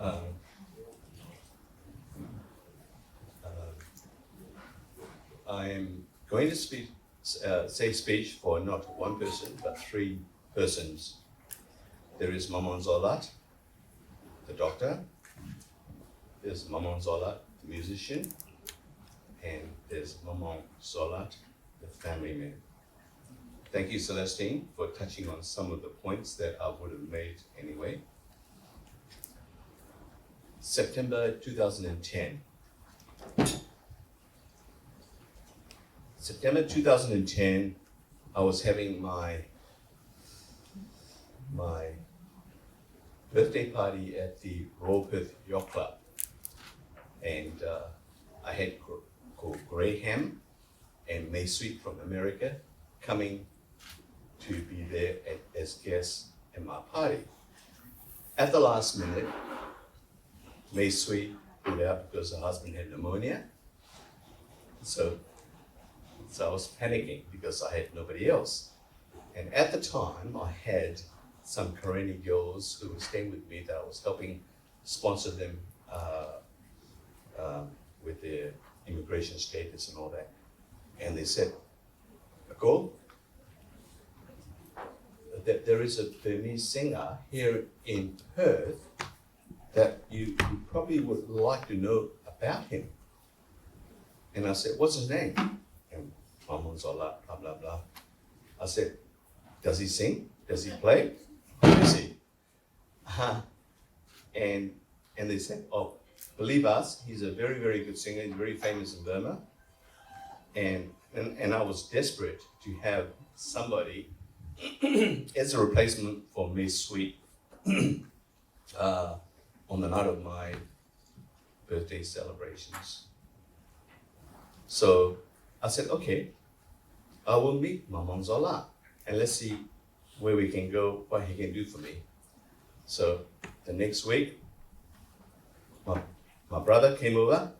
Um, I am going to say speech for not one person, but three persons. There is Maman Zolat, the doctor. There's Maman Zolat, the musician. And there's Maman Zolat, the family man. Thank you, Celestine, for touching on some of the points that I would have made anyway. September 2010. September 2010, I was having my birthday party at the Royal Perth Yacht Club. And I had Graham and May Sweet from America coming to be there as guests at my party. At the last minute, May Sweet pulled out because her husband had pneumonia. So I was panicking because I had nobody else. And at the time, I had some Kareni girls who were staying with me that I was helping sponsor them with their immigration status and all that. And they said, Akol, that there is a Burmese singer here in Perth that you probably would like to know about him. And I said, what's his name? And Maman Zola, blah, blah, blah. I said, does he sing? Does he play? Who is he? And they said, oh, believe us, he's a very, very good singer. He's very famous in Burma. And I was desperate to have somebody as a replacement for Miss Sweet on the night of my birthday celebrations. So I said, okay, I will meet Maman Zola and let's see where we can go, what he can do for me. So the next week, my brother came over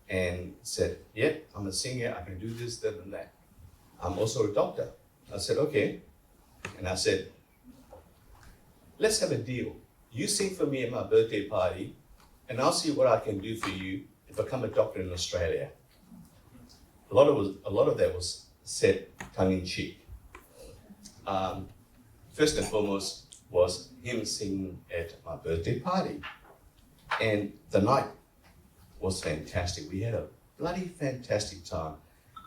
and said, yeah, I'm a singer, I can do this, that, and that. I'm also a doctor. I said, okay. And I said, let's have a deal. You sing for me at my birthday party, and I'll see what I can do for you to become a doctor in Australia. A lot of that was said tongue in cheek. First and foremost was him singing at my birthday party. And the night was fantastic. We had a bloody fantastic time.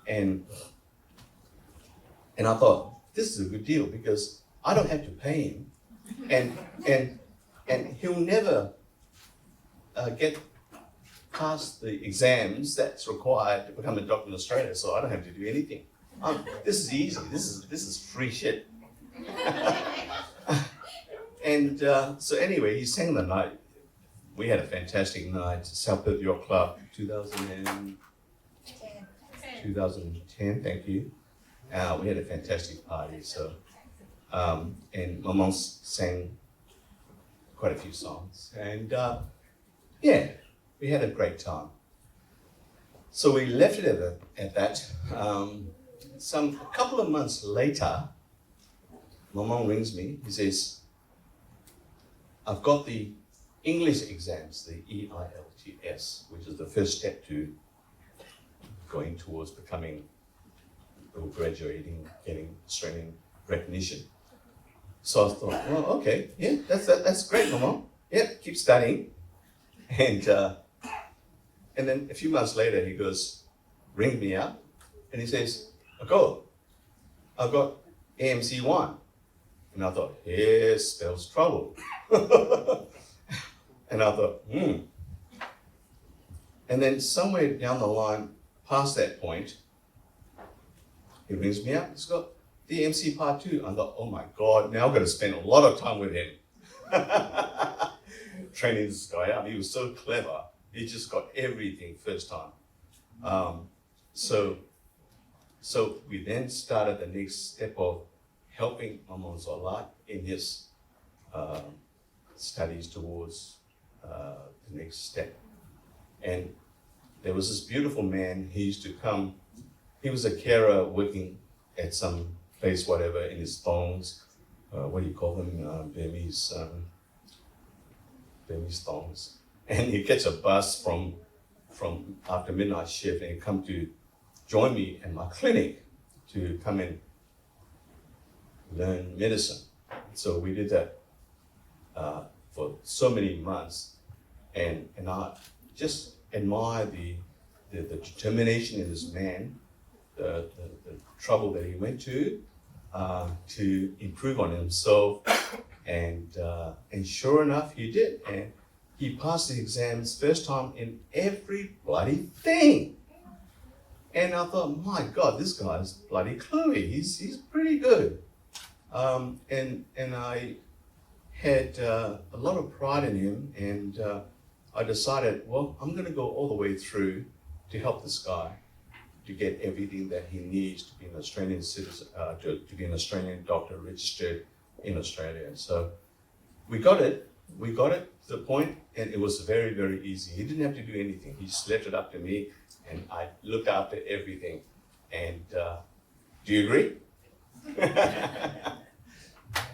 And I thought, this is a good deal because I don't have to pay him. And he'll never get past the exams that's required to become a doctor in Australia, so I don't have to do anything. This is easy. This is free shit. And so anyway, he sang the night. We had a fantastic night. South Perth Yacht Club, 2010, thank you. We had a fantastic party. So, and my mom sang quite a few songs. And yeah, we had a great time. So we left it at that. A couple of months later, my mom rings me. He says, I've got the English exams, the EILTS, which is the first step to going towards becoming or graduating, getting Australian recognition. So I thought, well, okay, yeah, that's great, Mama. Yeah, keep studying. And then a few months later, he goes, ring me up, and he says, Akol, I've got AMC1. And I thought, here spells trouble. And I thought, And then somewhere down the line, past that point, he rings me up, he's got the MC Part 2. I thought, oh my God, now I've got to spend a lot of time with him. Training this guy up. He was so clever. He just got everything first time. So we then started the next step of helping Maman Zola in his studies towards the next step. And there was this beautiful man, he used to come, he was a carer working at some place, whatever, in his thongs. What do you call them? Burmese thongs. and he gets a bus from after midnight shift, and he come to join me in my clinic to come and learn medicine. So we did that for so many months, and I just admire the determination in this man, the trouble that he went to improve on himself, and sure enough, he did, and he passed the exams first time in every bloody thing. And I thought, my God, this guy's bloody cluey. He's pretty good. And I had a lot of pride in him, and I decided, well, I'm going to go all the way through to help this guy to get everything that he needs to be an Australian citizen, to be an Australian doctor registered in Australia. So we got it to the point, and it was very, very easy. He didn't have to do anything. He just left it up to me, and I looked after everything. And do you agree?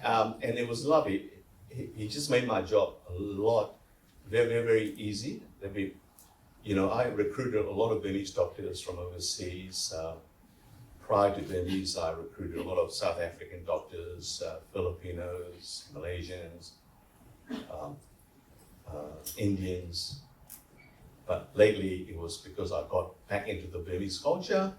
And it was lovely. He just made my job a lot, very, very, very easy. I recruited a lot of Burmese doctors from overseas. Prior to Burmese, I recruited a lot of South African doctors, Filipinos, Malaysians, Indians. But lately, it was because I got back into the Burmese culture,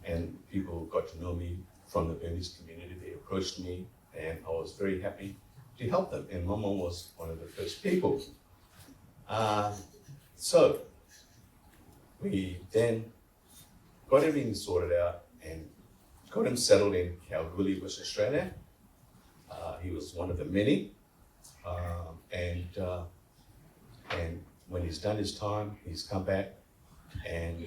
and people got to know me from the Burmese community. They approached me, and I was very happy to help them. And Mama was one of the first people. So we then got everything sorted out and got him settled in Kalgoorlie, West Australia. He was one of the many. And when he's done his time, he's come back, and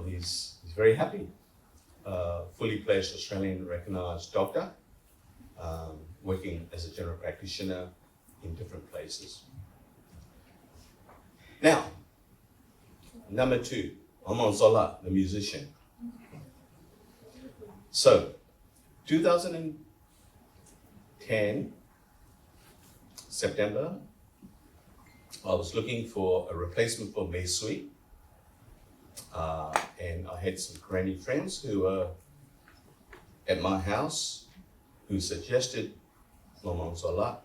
he's very happy. Fully fledged Australian recognised doctor, working as a general practitioner in different places. Now, number 2, Maman Zola, the musician. So, 2010, September, I was looking for a replacement for Mei Sui, and I had some granny friends who were at my house who suggested Maman Zola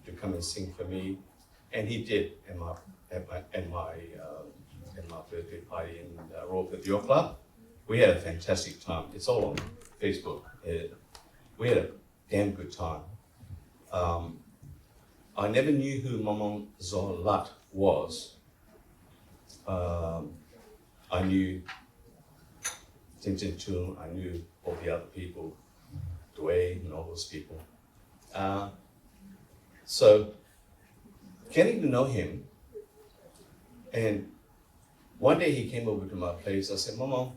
to come and sing for me, and he did at my birthday party in Royal Perth Yacht Club. We had a fantastic time. It's all on Facebook. We had a damn good time. I never knew who Maman Zola was. I knew Tin Tin Toon, I knew all the other people, Dwayne and all those people. So, getting to know him, and one day he came over to my place. I said, Mama,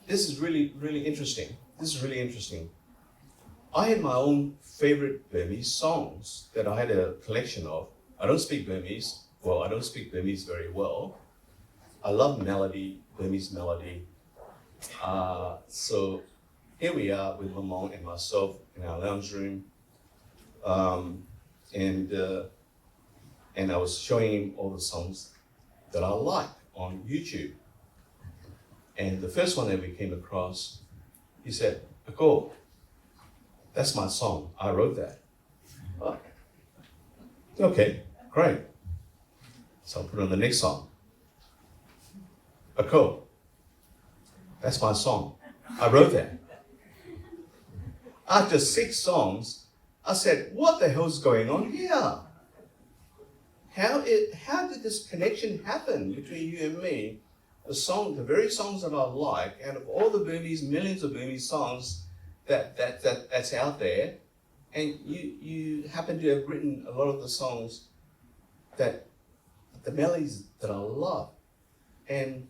this is really, really interesting. This is really interesting. I had my own favorite Burmese songs that I had a collection of. I don't speak Burmese. Well, I don't speak Burmese very well. I love melody, Burmese melody. So here we are with Maman and myself in our lounge room. And I was showing him all the songs that I like on YouTube. And the first one that we came across, he said, Ako, that's my song. I wrote that. Oh. Okay, great. So I'll put on the next song. Ako, that's my song. I wrote that. After 6 songs, I said, what the hell's going on here? How did this connection happen between you and me? The very songs that I like, out of all the Burmese, millions of Burmese songs that's out there, and you happen to have written a lot of the songs that the melodies that I love, and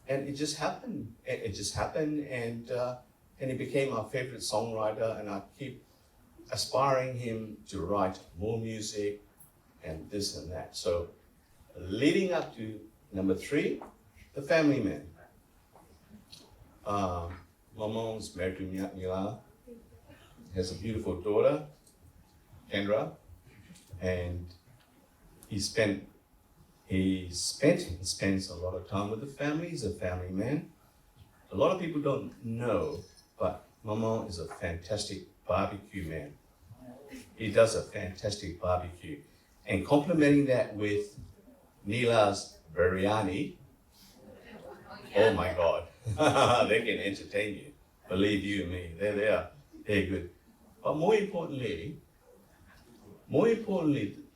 it just happened. It just happened, and he became my favorite songwriter, and I keep aspiring him to write more music and this and that. So, leading up to number 3, the family man. Maman's married to Mila, has a beautiful daughter, Kendra, and he spends a lot of time with the family. He's a family man. A lot of people don't know, but Mama is a fantastic barbecue man. He does a fantastic barbecue. And complementing that with Neela's biryani, oh my God, they can entertain you. Believe you me, they're good. But more importantly,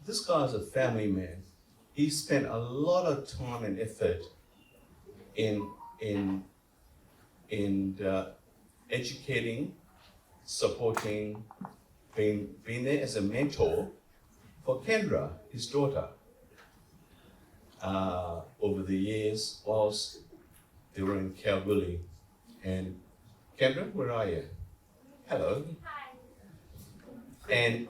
this guy's a family man. He spent a lot of time and effort in educating, supporting, being there as a mentor for Kendra, his daughter, over the years whilst they were in Kalgoorlie. And Kendra, where are you? Hello. Hi. And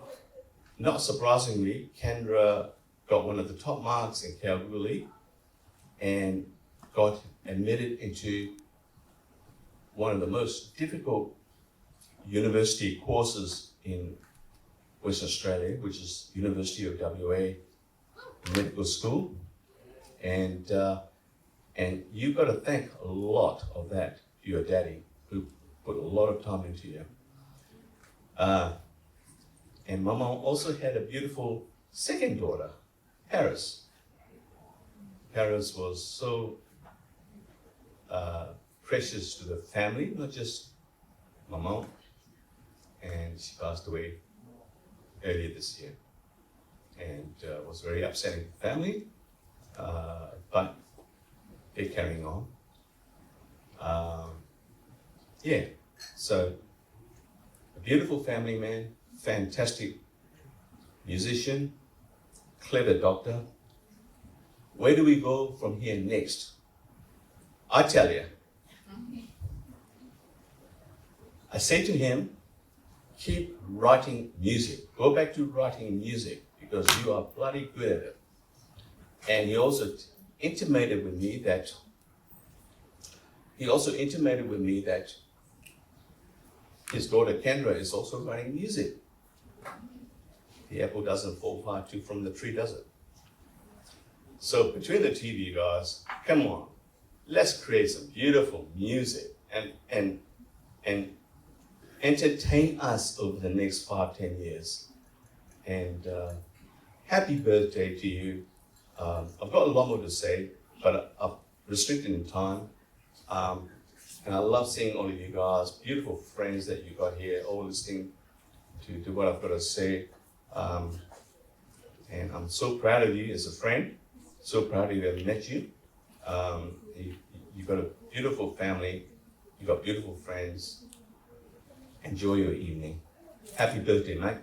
not surprisingly, Kendra got one of the top marks in Kalgoorlie and got admitted into one of the most difficult university courses in Western Australia, which is University of WA Medical School. And you've got to thank a lot of that to your daddy, who put a lot of time into you. And Mama also had a beautiful second daughter, Paris. Paris was so precious to the family, not just Mama. And she passed away earlier this year. And it was very upsetting for the family, but they're carrying on. So a beautiful family man, fantastic musician, clever doctor. Where do we go from here next? I tell you, I say to him, keep writing music. Go back to writing music because you are bloody good at it. And he also intimated with me that his daughter Kendra is also writing music. The apple doesn't fall far too from the tree, does it? So between the two of you guys, come on, let's create some beautiful music and entertain us over the next 5-10 years. And happy birthday to you. I've got a lot more to say, but I'm restricted in time. And I love seeing all of you guys, beautiful friends that you got here, all listening to what I've got to say. And I'm so proud of you as a friend, so proud of you to have met you. You've got a beautiful family, you've got beautiful friends. Enjoy your evening. Happy birthday, mate.